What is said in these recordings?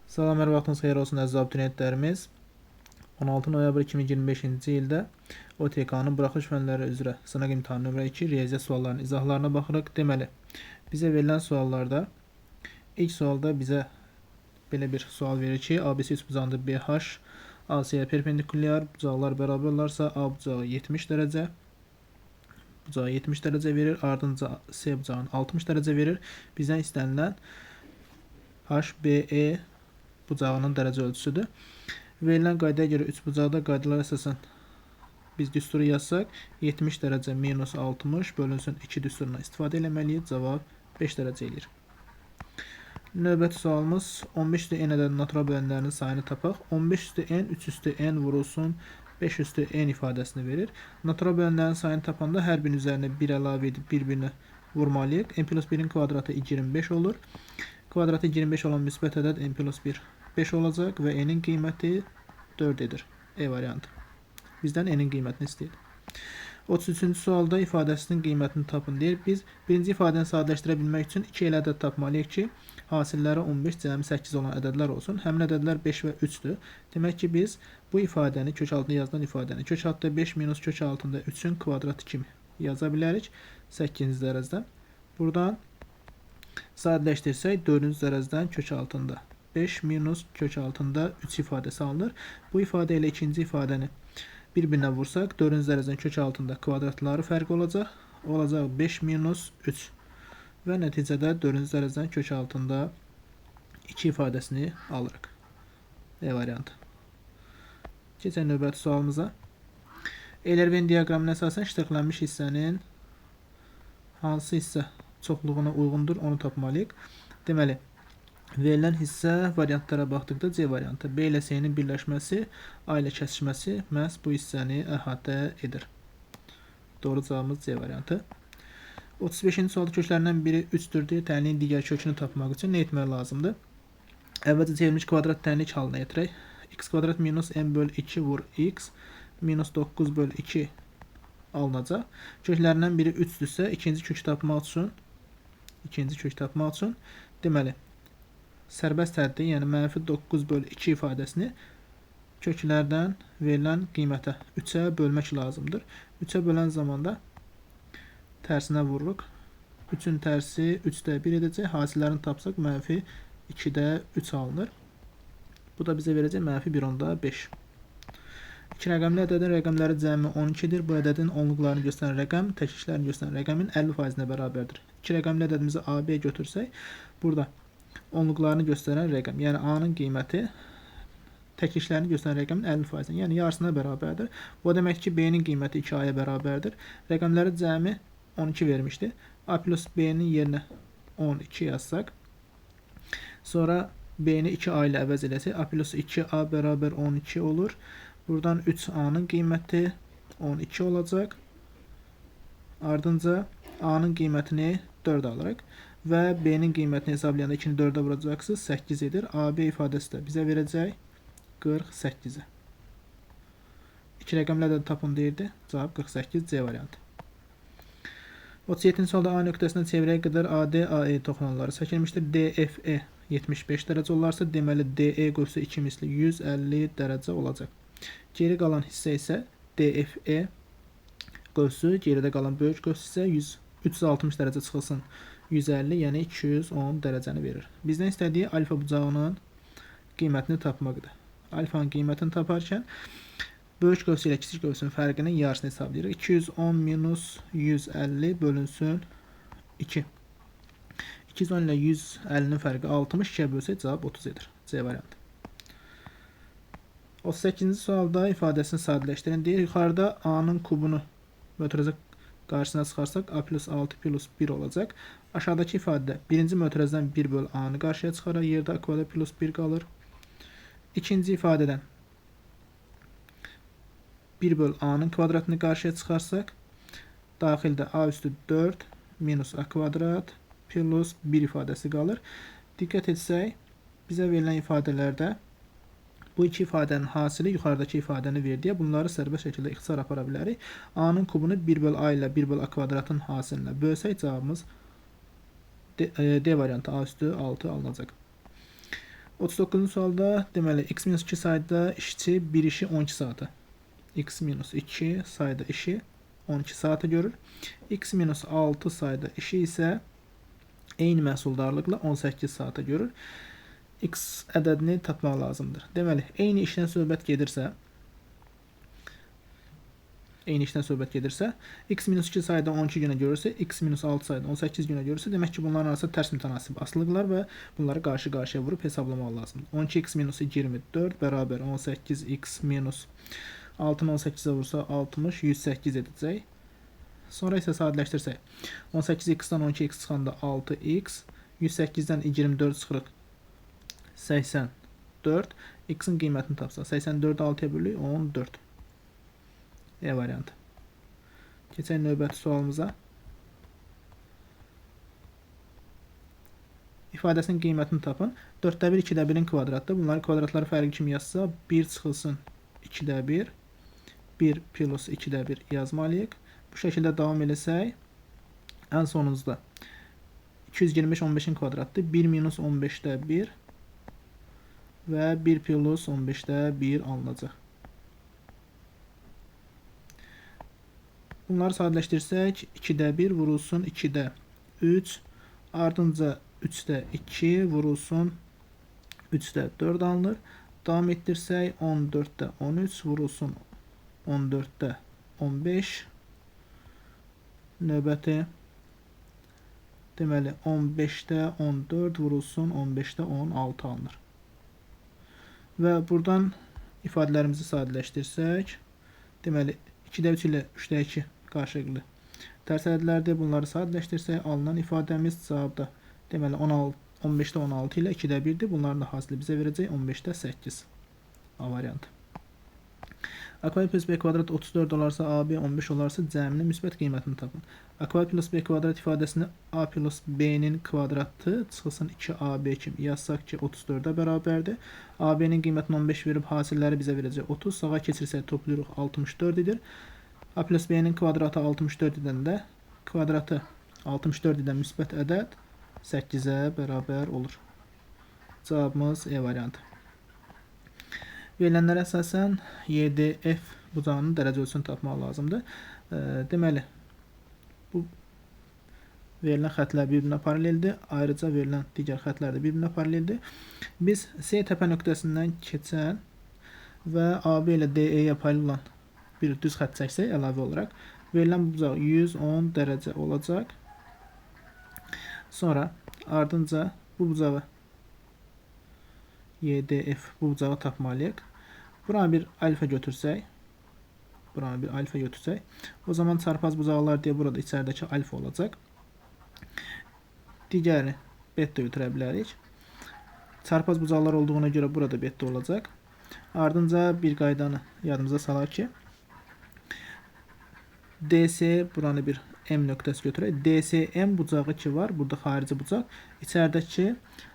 Salam, hər vaxtınız xeyir olsun əziz abituriyentlərimiz. 16 noyabr 2025-ci ildə OTK-nın buraxılış fənləri üzrə sınaq imtahanı nömrə 2 riyaziyyat suallarının izahlarına baxırıq. Deməli, bizə verilən suallarda ilk sualda bizə belə bir sual verir ki, ABC üçbucağında BH AC-yə perpendikulyar, bucaqlar bərabər olarsa A bucağı 70 dərəcə, bucağı 70 dərəcə verir, ardınca C bucağını 60 dərəcə verir. Bizdən istənilən HBE bucağının dərəcə ölçüsüdür. Verilən qaydaya görə üçbucaqda qaydalar əsasən biz düsturu yazsaq 70 dərəcə minus 60 bölünsün 2 düsturundan istifadə eləməliyik. Cavab 5 dərəcə eləyir. Növbəti sualımız 15 üstü n ədədi natural bölənlərinin sayını tapaq. 15 üstü n 3 üstü n vurulsun 5 üstü n ifadəsini verir. Natural bölənlərin sayını tapanda hər birinin üzərinə 1 əlavə edib bir-birinə vurmalıyıq. n plus 1-in kvadratı 25 olur. Kvadratı 25 olan müsbət ədəd n plus 1 5 olacaq və n-in qiyməti 4 edir. E variantı. Bizdən n-in qiymətini istəyir. 33-cü sualda ifadəsinin qiymətini tapın deyir. Biz birinci ifadəni sadələşdirə bilmək üçün 2 elə ədəd tapmalıyıq ki, hasilləri 15, cəmi 8 olan ədədlər olsun. Həmin ədədlər 5 və 3-dür. Demək ki, biz bu ifadəni, kök altında yazılan ifadəni, kök altında 5 minus kök altında 3-ün kvadratı kimi yaza bilərik. 8-ci dərəcədən. Buradan sadələşdirsək 4-cü dərəcədən kök altında 5 minus kök altında 3 ifadəsi alınır. Bu ifadə ilə ikinci ifadəni bir-birinə vursaq 4-cü dərəcədən kök altında kvadratları fərqi olacaq. Olacaq 5 minus 3 və nəticədə 4-cü dərəcədən kök altında 2 ifadəsini alırıq. E variantı. Keçək növbəti sualımıza. Eyler-Venn diaqramına əsasən ştrixlənmiş hissənin hansı hissə çoxluğuna uyğundur, onu tapmalıyıq. Deməli, verilən hissə variantlara baxdıqda C variantı. B ilə C-nin birləşməsi, A ilə kəsişməsi məhz bu hissəni əhatə edir. Doğru cavabımız C variantı. 35-ci sualda köklərindən biri 3-dür deyir. Tənliyin digər kökünü tapmaq üçün nə etmək lazımdır? Əvvəlcə çevrilmiş kvadrat tənlik halına yetirək. X kvadrat minus n bölü 2 vur x minus 9 bölü 2 alınacaq. Köklərindən biri 3-dürsə ikinci kök tapmaq üçün deməli sərbəst həddi, yəni mənfi 9 bölü 2 ifadəsini köklərdən verilən qiymətə 3-ə bölmək lazımdır. 3-ə bölən zamanda tərsinə vururuq. 3-ün tərsi 3-də 1 edəcək. Hasillərini tapsaq mənfi 2-də 3 alınır. Bu da bizə verəcək mənfi 1/5. 2 rəqəmli ədədin rəqəmləri cəmi 12-dir. Bu ədədin onluqlarını göstərən rəqəm təkliklərini göstərən rəqəmin 50%-nə bərabərdir. 2 rəqəmli ədədimizi AB götürsək, burada onluqlarını göstərən rəqəm, yəni A-nın qiyməti təkliklərini göstərən rəqəmin 50%-nə, yəni yarısına bərabərdir. Bu demək ki, B-nin qiyməti 2A-ya bərabərdir. Rəqəmləri cəmi 12 vermişdi. A plus B-nin yerinə 12 yazsaq, sonra B-ni 2A ilə əvəz eləsək, A plus 2A bərabər 12 olur. Buradan 3A-nın qiyməti 12 olacaq. Ardınca A-nın qiymətini 4 alırıq. Və B-nin qiymətini hesablayanda 2-ni 4-ə vuracaqsınız, 8 edir. AB ifadəsi də bizə verəcək 48-i. 2 rəqəmli ədədi tapın deyirdi. Cavab 48, C variantı. 37-ci sualda A nöqtəsindən çevrəyə qədər AD, AE toxunanları çəkilmişdir. DFE 75 dərəcə olarsa, deməli DE qövsü 2 misli 150 dərəcə olacaq. Geri qalan hissə isə DFE qövsü, geridə qalan böyük qövsü isə 360 dərəcə çıxılsın 150, yəni 210 dərəcəni verir. Bizdən istədiyi alfa bucağının qiymətini tapmaqdır. Alfanın qiymətini taparkən böyük qövsü ilə kiçik qövsünün fərqinin yarısını hesablayırıq. 210 minus 150 bölünsün 2. 210 ilə 150-nin fərqi 60, 2-yə bölsək cavab 30 edir. C variantı. 38-ci sualda ifadəsini sadələşdirin deyir. Yuxarıda A-nın kubunu mötərizə qarşısına çıxarsaq A plus 6 plus 1 olacaq. Aşağıdakı ifadədə birinci mötərizədən 1 böl A-nı qarşıya çıxaraq yerdə A kvadrat plus 1 qalır. İkinci ifadədən 1 böl A-nın kvadratını qarşıya çıxarsaq daxildə A üstü 4 minus A kvadrat plus 1 ifadəsi qalır. Diqqət etsək, bizə verilən ifadələrdə bu iki ifadənin hasili yuxarıdakı ifadəni verdiyə bunları sərbəst şəkildə ixtisar apara bilərik. A-nın kubunu 1 böl A ilə 1 böl A kvadratın hasilinə bölsək cavabımız D variantı A üstü 6 alınacaq. 39-cu sualda deməli x-2 sayda işçi bir işi 12 saata. x-2 sayda işi 12 saata görür. x-6 sayda işi isə eyni məhsuldarlıqla 18 saata görür. X ədədini tapmaq lazımdır. Deməli, eyni işdən söhbət gedirsə, x-2 sayda 12 günə görürsə, x-6 sayda 18 günə görürsə, demək ki, bunların arasında tərs mütənasib asılıqlar və bunları qarşı-qarşıya vurub hesablamaq lazımdır. 12x-24 bərabər 18x minus 6-nı 18-ə vursa 60, 108 edəcək. Sonra isə sadələşdirsək. 18x-dən 12x çıxanda 6x, 108-dən 24 çıxırıq 84, x-in qiymətini tapsa. 84-ü 6-ya bölük 14. E variantı. Keçək növbəti sualımıza. İfadəsinin qiymətini tapın. 4-də 1, 2-də 1-in kvadratdır. Bunları kvadratları fərqi kimi yazsa, 1 çıxılsın 2-də 1, 1 plus 2-də 1 yazmalıyıq. Bu şəkildə davam eləsək, ən sonunuzda 225 15-in kvadratdır. 1 minus 15-də 1 və 1 plus 15-də 1 alınacaq. Bunları sadələşdirsək, 2-də 1 vurulsun 2-də 3, ardınca 3-də 2 vurulsun 3-də 4 alınır. Davam etdirsək, 14-də 13 vurulsun 14-də 15. Növbəti, deməli, 15-də 14 vurulsun 15-də 16 alınır. Və buradan ifadələrimizi sadələşdirsək, deməli, 2-də 3 ilə 3-də 2 qarşılıqlı tərs ədədlərdir. Bunları sadələşdirsək, alınan ifadəmiz cavabda, deməli, 15-də 16 ilə 2-də 1-dir. Bunların da hasili bizə verəcək 15-də 8. A variantı. A kvadrat plus b kvadrat 34 olarsa, AB 15 olarsa cəminin müsbət qiymətini tapın. A kvadrat plus b kvadrat ifadəsini A plus b-nin kvadratı çıxılsın 2AB kimi yazsaq ki, 34-də bərabərdir. AB-nin qiymətini 15 verib hasilləri bizə verəcək 30. Sağa keçirsək toplayırıq 64 edir. A plus b-nin kvadratı 64 edəndə kvadratı 64 edən müsbət ədəd 8-ə bərabər olur. Cavabımız E variantı. Verilənlərə əsasən YDF bucağının dərəcə ölçüsünü tapmaq lazımdır. Deməli, bu verilən xətlər bir-birinə paraleldir. Ayrıca verilən digər xətlər də bir-birinə paraleldir. Biz C təpə nöqtəsindən keçən və AB ilə DE-yə paralel olan bir düz xətt çəksək əlavə olaraq, verilən bucaq 110 dərəcə olacaq. Sonra ardınca bu bucağı YDF bu bucağı tapmalıyıq. Buranı bir alfa götürsək, o zaman çarpaz bucaqlar deyə burada içəridəki alfa olacaq. Digərini beta götürə bilərik. Çarpaz bucaqlar olduğuna görə burada beta olacaq. Ardınca bir qaydanı yadımıza salaq ki, DS buranı bir M nöqtəsi götürək. DSM bucağı ki var, burada xarici bucaq. İçəridəki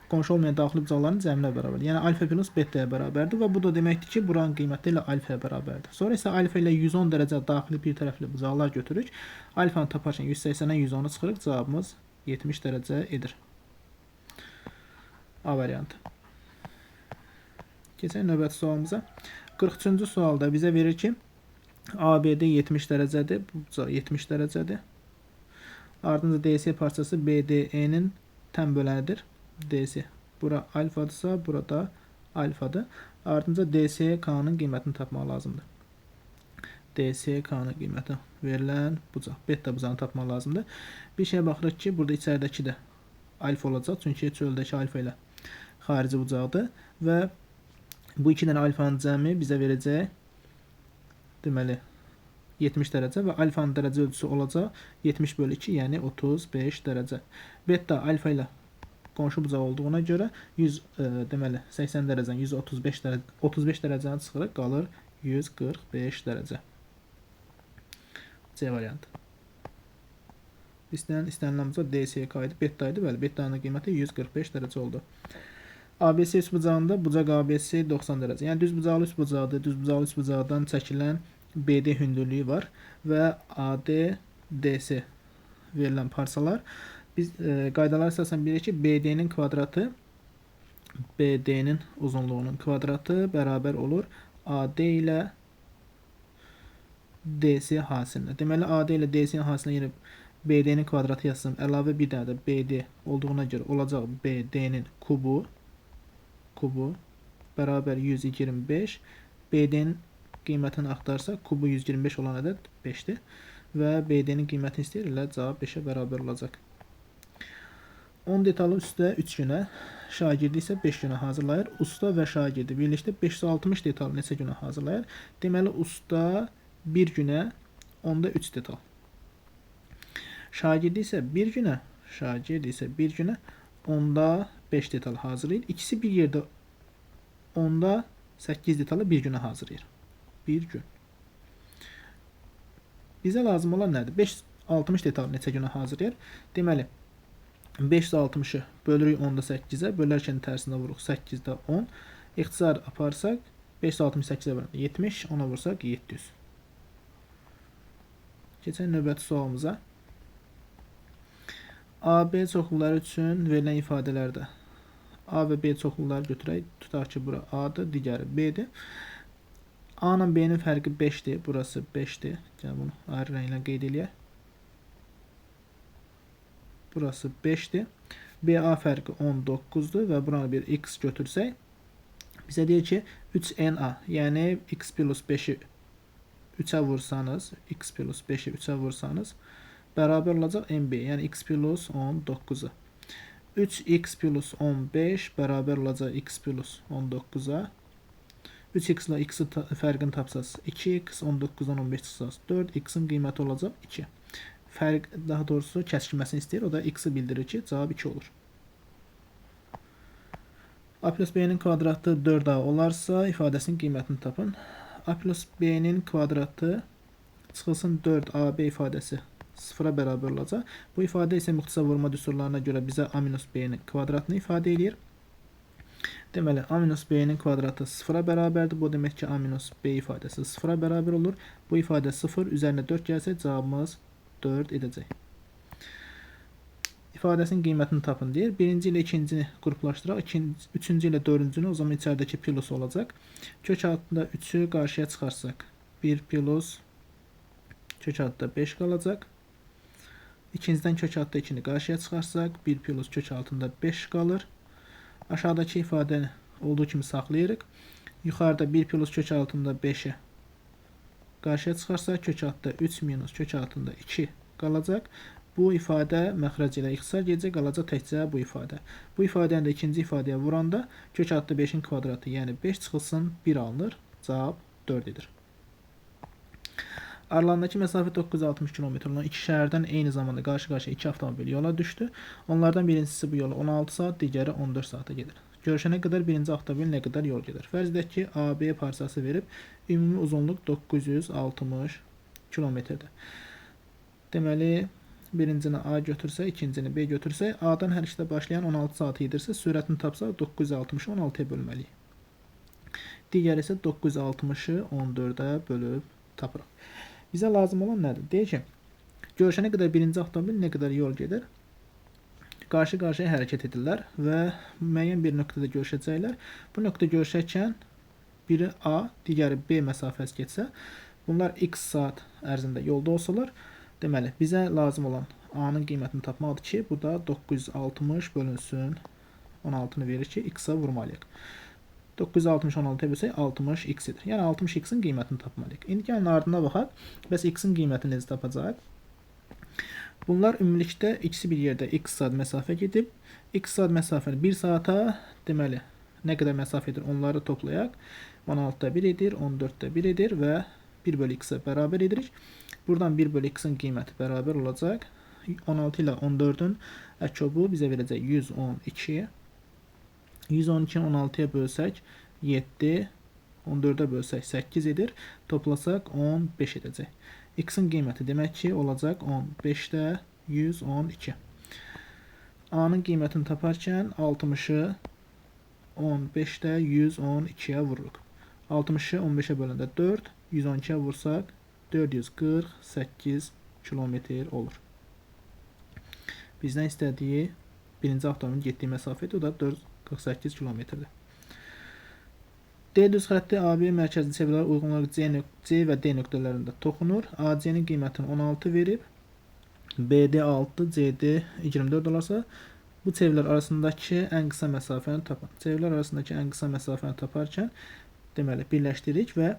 qonşu olmayan daxili bucaqların cəminə bərabərdir. Yəni alfa plus betaya bərabərdir və bu da deməkdir ki, buranın qiyməti ilə alfaya bərabərdir. Sonra isə alfa ilə 110 dərəcə daxili bir tərəfli bucaqlar götürürük. Alfanı taparkən 180-dən 110-u çıxırıq. Cavabımız 70 dərəcə edir. A variantı. Keçək növbəti sualımıza. 43-cü sualda bizə verir ki, ABD 70 dərəcədir, bu bucaq 70 dərəcədir. Ardınca DC parçası BDE-nin təm bölənidir. DC. Bura alfadırsa, burada alfadır. Ardınca DSK-nın qiymətini tapmaq lazımdır. DSK-nın qiyməti verilən bucaq, beta bucağını tapmaq lazımdır. Bir şeyə baxırıq ki, burada içəridəki də alfa olacaq. Çünki çöldəki alfa ilə xarici bucaqdır. Və bu iki dənə alfanın cəmi bizə verəcək, deməli, 70 dərəcə və alfanın dərəcə ölçüsü olacaq 70 bölü 2, yəni 35 dərəcə. Beta alfa ilə qonşu bucaq olduğuna görə deməli 80 dərəcədən 135 dərəcəni çıxırıq, qalır 145 dərəcə. C variantı. İstənilən bucaq DSK idi, beta idi. Bəli, betanın qiyməti 145 dərəcə oldu. ABC üst bucağında bucaq ABC 90 dərəcə. Yəni düz bucaqlı üst bucaqdır. Düz bucaqlı üst bucaqdan çəkilən BD hündürlüyü var və AD DC verilən parçalar. Biz qaydalar əsasən bilirik ki, BD-nin kvadratı BD-nin uzunluğunun kvadratı bərabər olur AD ilə DC hasilinə. Deməli, AD ilə DC hasilinə yenə BD-nin kvadratı yazsam, əlavə bir dənə də BD olduğuna görə olacaq BD-nin kubu bərabər 125. BD-nin qiymətini axtarsaq, kubu 125 olan ədəd 5-dir və BD-nin qiymətini istəyirlər, cavab 5-ə bərabər olacaq. 10 detalı üstə 3 günə, şagirdi isə 5 günə hazırlayır. Usta və şagirdi birlikdə 560 detalı neçə günə hazırlayır? Deməli, usta bir günə 10-da 3 detal. Şagirdi isə bir günə 10-da 5 detal hazırlayır. İkisi bir yerdə 10-da 8 detalı bir günə hazırlayır. Bir gün. Bizə lazım olan nədir? 560 detalı neçə günə hazırlayır? Deməli, 560-ı bölürük 10-da 8-ə, bölərkən tərsinə vururuq 8-də 10. İxtisar aparsaq, 568-ə bölündü 70, ona vursaq 700. Keçən növbəti sualımıza. A, B çoxluları üçün verilən ifadələrdə A və B çoxluları götürək. Tutaq ki, bura A-dır, digəri B-dir. A ilə B-nin fərqi 5-dir. Burası 5-dir. Gəl bunu ayrı rənglə qeyd eləyək. Burası 5-dir. BA fərqi 19-dur və buranı bir x götürsək, bizə deyir ki, 3NA, yəni x plus 5-i 3-ə vursanız, x plus 5-i 3-ə vursanız, bərabər olacaq MB, yəni x plus 19-a. 3x plus 15 bərabər olacaq x plus 19-a. 3x ilə x fərqini tapsaz 2x, 19-dan 15 çıxsaz 4, x-in qiyməti olacaq 2. Fərq, daha doğrusu kəsilməsini istəyir, o da x-i bildirir ki, cavab 2 olur. A plus B-nin kvadratı 4A olarsa, ifadəsinin qiymətini tapın. A plus B-nin kvadratı çıxılsın 4AB ifadəsi 0-a bərabər olacaq. Bu ifadə isə müxtəsər vurma düsturlarına görə bizə A minus B-nin kvadratını ifadə edir. Deməli, A minus B-nin kvadratı 0-a bərabərdir. Bu demək ki, A minus B ifadəsi 0-a bərabər olur. Bu ifadə 0, üzərinə 4 gəlsə, cavabımız 4 edəcək. İfadəsinin qiymətini tapın deyir. Birinci ilə ikincini qruplaşdıraq. Üçüncü ilə dördüncünü, o zaman içəridəki plus olacaq. Kök altında 3-ü qarşıya çıxarsaq, 1 plus kök altında 5 qalacaq. İkincidən kök altında 2-ni qarşıya çıxarsaq, 1 plus kök altında 5 qalır. Aşağıdakı ifadəni olduğu kimi saxlayırıq. Yuxarıda 1 plus kök altında 5-i qarşıya çıxarsaq, kök altında 3 minus kök altında 2 qalacaq. Bu ifadə məxrəc ilə ixtisar gedəcək, qalacaq təkcə bu ifadə. Bu ifadəni də ikinci ifadəyə vuranda kök altında 5-in kvadratı, yəni 5 çıxılsın 1 alınır. Cavab 4 edir. Aralarındakı məsafə 960 km olan iki şəhərdən eyni zamanda qarşı-qarşıya iki avtomobil yola düşdü. Onlardan birincisi bu yola 16 saat, digəri 14 saata gedir. Görüşənə qədər birinci avtomobil nə qədər yol gedir? Fərz edək ki, AB parsiyası verib, ümumi uzunluq 960 km-dir. Deməli, birincini A götürsək, ikincini B götürsək, A-dan hər ikisi başlayan 16 saat edirsə, sürətini tapsaq 960-ı 16-ya bölməliyik. Digəri isə 960-ı 14-ə bölüb tapırıq. Bizə lazım olan nədir? Deyək ki, görüşənə qədər birinci avtomobil nə qədər yol gedir? Qarşı-qarşıya hərəkət edirlər və müəyyən bir nöqtədə görüşəcəklər. Bu nöqtə görüşərkən biri A, digəri B məsafəsi getsə, bunlar x saat ərzində yolda olsalar, deməli, bizə lazım olan A-nın qiymətini tapmalıdır ki, bu da 960 bölünsün 16-nı verir ki, x-a vurmalıyıq. 960 16-ya bölsək 60x-idir. Yəni 60x-in qiymətini tapmalıyıq. İndi gəlin ardına baxaq. Bəs x-in qiymətini necə tapacaq? Bunlar ümumilikdə ikisi bir yerdə x saat məsafə gedib. X saat məsafəni 1 saata, deməli, nə qədər məsafə edir? Onları toplayaq. 16-da 1 edir, 14-də 1 edir və 1 bölü x-ə bərabər edirik. Buradan 1 bölü x-in qiyməti bərabər olacaq. 16 ilə 14-ün əkobu bizə verəcək 112. 112-ni 16-ya bölsək 7, 14-ə bölsək 8 edir. Toplasaq 15 edəcək. X-in qiyməti demək ki, olacaq 15-də 112. A-nın qiymətini taparkən 60-ı 15-də 112-yə vururuq. 60-ı 15-ə böləndə 4, 112-yə vursaq 448 kilometr olur. Bizdən istədiyi birinci avtomobilin getdiyi məsafədir, o da 48 kilometrdir. D düz xətti AB mərkəzli çevrələrə uyğun olaraq C və D nöqtələrində toxunur. AC-nin qiymətini 16 verib. BD 6, CD 24 olarsa, bu çevrələr arasındakı ən qısa məsafəni tapın. Çevrələr arasındakı ən qısa məsafəni taparkən, deməli, birləşdiririk və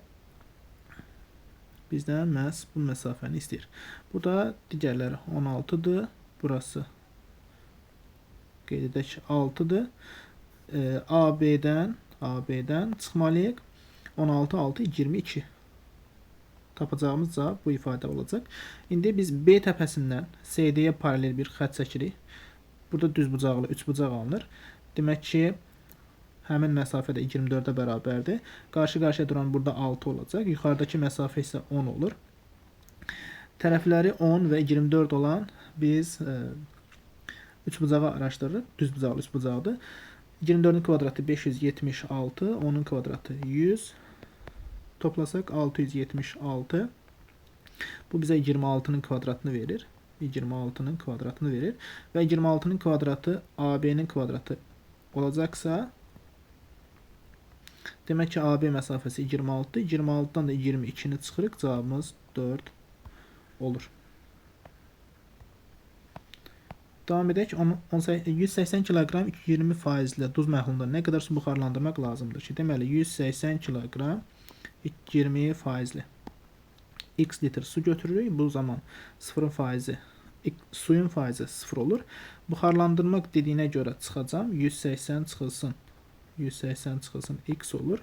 bizdən məhz bu məsafəni istəyir. Burada digərləri 16-dır. Burası qeyd edək 6-dır. AB-dən çıxmalıyıq. 16, 6, 22. Tapacağımız cavab bu ifadə olacaq. İndi biz B təpəsindən CD-yə paralel bir xətt çəkirik. Burada düz bucaqlı 3 bucaq alınır. Demək ki, həmin məsafə də 24-ə bərabərdir. Qarşı-qarşıya duran burada 6 olacaq. Yuxarıdakı məsafə isə 10 olur. Tərəfləri 10 və 24 olan biz 3 bucağı araşdırırıq. Düz bucaqlı 3 bucaqdır. 24-ün kvadratı 576, 10-un kvadratı 100. Toplasaq 676. Bu bizə 26-nın kvadratını verir. 26-nın kvadratını verir. Və 26-nın kvadratı AB-nin kvadratı olacaqsa, demək ki, AB məsafəsi 26-dır. 26-dan da 22-ni çıxırıq. Cavabımız 4 olur. Davam edək. 180 kg 20% duz məhlulunda nə qədər su buxarlandırmaq lazımdır ki? Deməli, 180 kg 20% x litr su götürürük. Bu zaman suyun faizi 0 olur. Buxarlandırmaq dediyinə görə çıxacam. 180 çıxılsın x olur.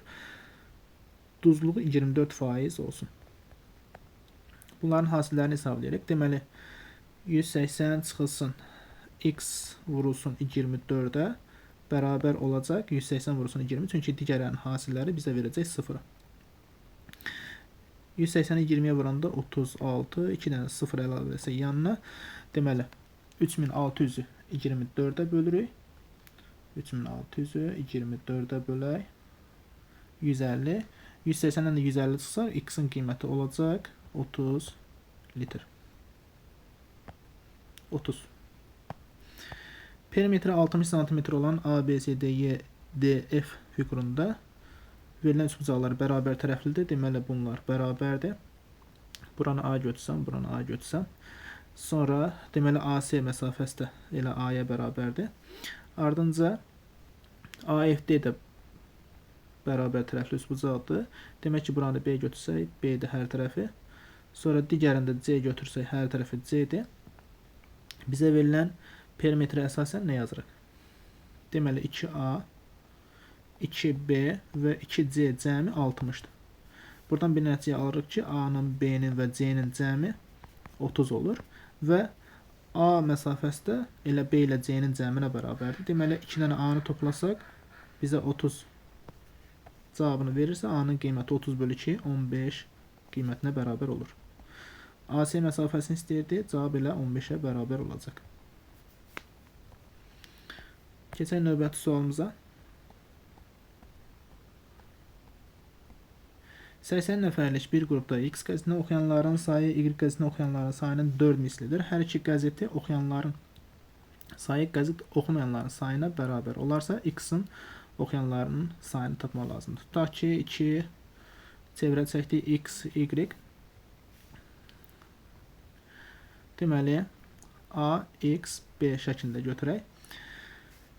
Duzluğu 24% olsun. Bunların hasillərini hesablayırıq. Deməli, 180 çıxılsın x vurulsun 24-ə bərabər olacaq. 180 vurulsun 20. Çünki digərlərin hasilləri bizə verəcək 0. 180-i 20-yə vuranda 36. 2 dənə 0 əlavə etsə yanına. Deməli, 3600-ü 24-ə bölürük. 3600-ü 24-ə bölək. 150. 180-dən də 150 çıxsa, x-in qiyməti olacaq 30 litr. 30. Perimetri 60 cm olan ABCDY DF fiqurunda verilən üç bucaqlar bərabər tərəflidir. Deməli, bunlar bərabərdir. Buranı A götürsəm, buranı A götürsəm. Sonra, deməli, AC məsafəsi də elə A-ya bərabərdir. Ardınca AFD də bərabər tərəfli üç bucaqdır. Demək ki, buranı B götürsək, B-dir hər tərəfi. Sonra digərində C götürsək, hər tərəfi C-dir. Bizə verilən perimetrə əsasən nə yazırıq? Deməli, 2A, 2B və 2C cəmi 60-dır. Buradan bir nəticə alırıq ki, A-nın, B-nin və C-nin cəmi 30 olur. Və A məsafəsi də elə B ilə C-nin cəminə bərabərdir. Deməli, 2 dənə A-nı toplasaq, bizə 30 cavabını verirsə, A-nın qiyməti 30 bölü 2, 15 qiymətinə bərabər olur. AC məsafəsini istəyirdi, cavab elə 15-ə bərabər olacaq. Keçək növbəti sualımıza. 80 nəfərlik bir qrupda X qəzetini oxuyanların sayı Y qəzetini oxuyanların sayının 4 mislidir. Hər iki qəzeti oxuyanların sayı qəzet oxumayanların sayına bərabər olarsa, X-in oxuyanların sayını tapmaq lazımdır. Tutaq ki, 2 çevrə çəkdik X, Y. Deməli, A, X, B şəklində götürək.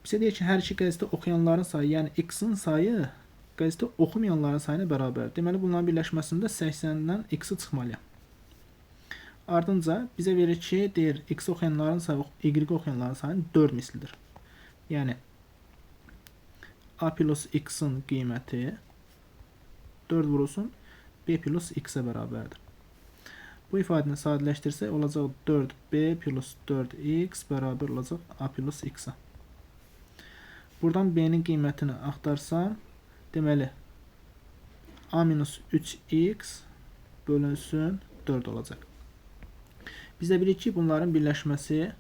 Bizə deyək ki, hər iki qəzetdə oxuyanların sayı, yəni X-in sayı qəzetdə oxumayanların sayına bərabər. Deməli, bunların birləşməsində 80-dən X-i çıxmalıyam. Ardınca bizə verir ki, deyir, X oxuyanların sayı Y oxuyanların sayının 4 mislidir. Yəni, A plus X-in qiyməti 4 vurulsun, B plus X-ə bərabərdir. Bu ifadəni sadələşdirsək, olacaq 4B plus 4X bərabər olacaq A plus X-a. Buradan B-nin qiymətini axtarsam, deməli, A minus 3X bölünsün 4 olacaq. Biz də bilirik ki, bunların birləşməsi,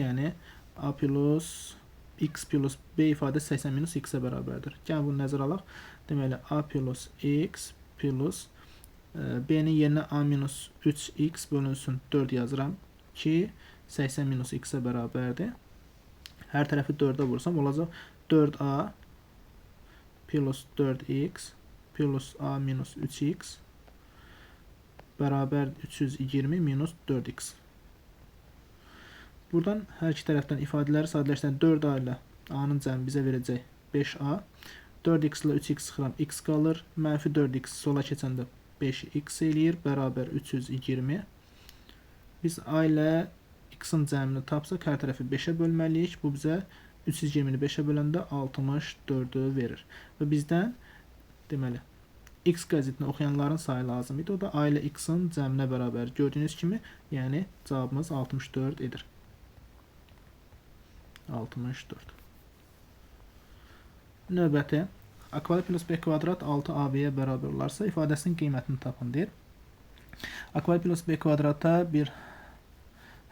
yəni A plus X plus B ifadəsi 80 minus X-ə bərabərdir. Gəl bunu nəzərə alaq. Deməli, A plus X plus B-nin yerinə A minus 3X bölünsün 4 yazıram ki, 80 minus X-ə bərabərdir. Hər tərəfi 4-ə vursam olacaq 4a plus 4x plus a minus 3x bərabər 320 minus 4x. Buradan hər iki tərəfdən ifadələri sadələşdirən 4a ilə a-nın cəmi bizə verəcək 5a. 4x ilə 3x çıxıram, x qalır. Mənfi 4x sola keçəndə 5x eləyir, bərabər 320. Biz a ilə x-in cəmini tapsaq, hər tərəfi 5-ə bölməliyik. Bu bizə 320-ni 5-ə böləndə 64-ü verir. Və bizdən, deməli, x qəzetini oxuyanların sayı lazım idi. O da a ilə x-in cəminə bərabər. Gördüyünüz kimi, yəni cavabımız 64 edir. 64. Növbəti, a kvadrat plus b kvadrat 6ab-yə bərabər olarsa, ifadəsinin qiymətini tapın deyir. A kvadrat plus b kvadrata bir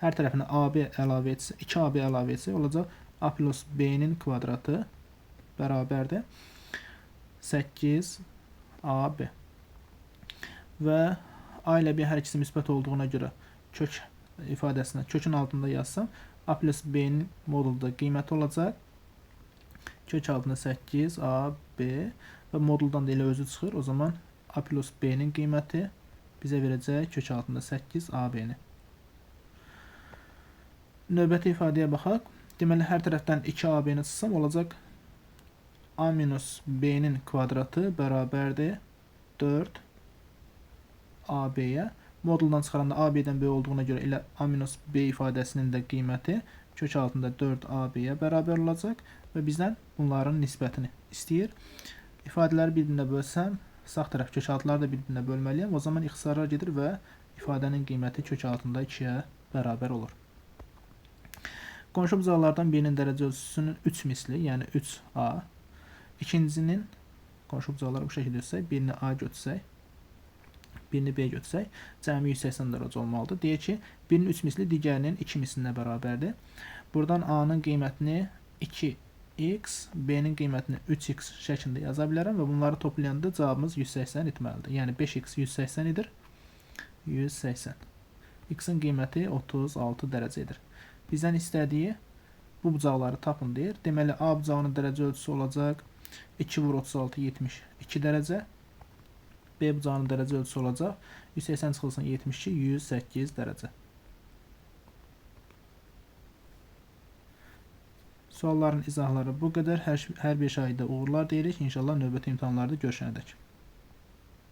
hər tərəfinə ab əlavə etsə, 2ab əlavə etsə, olacaq a plus b-nin kvadratı bərabərdir 8ab. Və a ilə b hər ikisi müsbət olduğuna görə kök ifadəsinə kökün altında yazsam, a plus b-nin modulda qiyməti olacaq. Kök altında 8ab və moduldan da elə özü çıxır. O zaman a plus b-nin qiyməti bizə verəcək kök altında 8ab-ni. Növbəti ifadəyə baxaq. Deməli, hər tərəfdən 2ab-ni çıxsam olacaq a minus b-nin kvadratı bərabərdir 4ab-yə. Moduldan çıxaranda ab-dən b olduğuna görə elə a minus b ifadəsinin də qiyməti kök altında 4ab-yə bərabər olacaq və bizdən bunların nisbətini istəyir. İfadələri bir-birinə bölsəm, sağ tərəf kök altıları da bir-birinə bölməliyəm. O zaman ixtisarlar gedir və ifadənin qiyməti kök altında 2-yə bərabər olur. Qonşu bucaqlardan birinin dərəcə ölçüsünün 3 misli, yəni 3a. İkincisinin qonşu bucaqları bu şəkildə götürsək, birini a götürsək, birini b götürsək, cəmi 180 dərəcə olmalıdır. Deyək ki, birinin 3 misli digərinin 2 mislinə bərabərdir. Buradan a-nın qiymətini 2x, b-nin qiymətini 3x şəklində yaza bilərəm və bunları toplayanda cavabımız 180 etməlidir. Yəni 5x 180 edir. 180. X-in qiyməti 36 dərəcədir. Bizdən istədiyi bu bucaqları tapın deyir. Deməli, a bucağının dərəcə ölçüsü olacaq 2 vur 36 72 dərəcə. B bucağının dərəcə ölçüsü olacaq 180 çıxılsın 72 108 dərəcə. Sualların izahları bu qədər. Hər bir şahidə uğurlar deyirik. İnşallah növbəti imtahanlarda görüşənədək.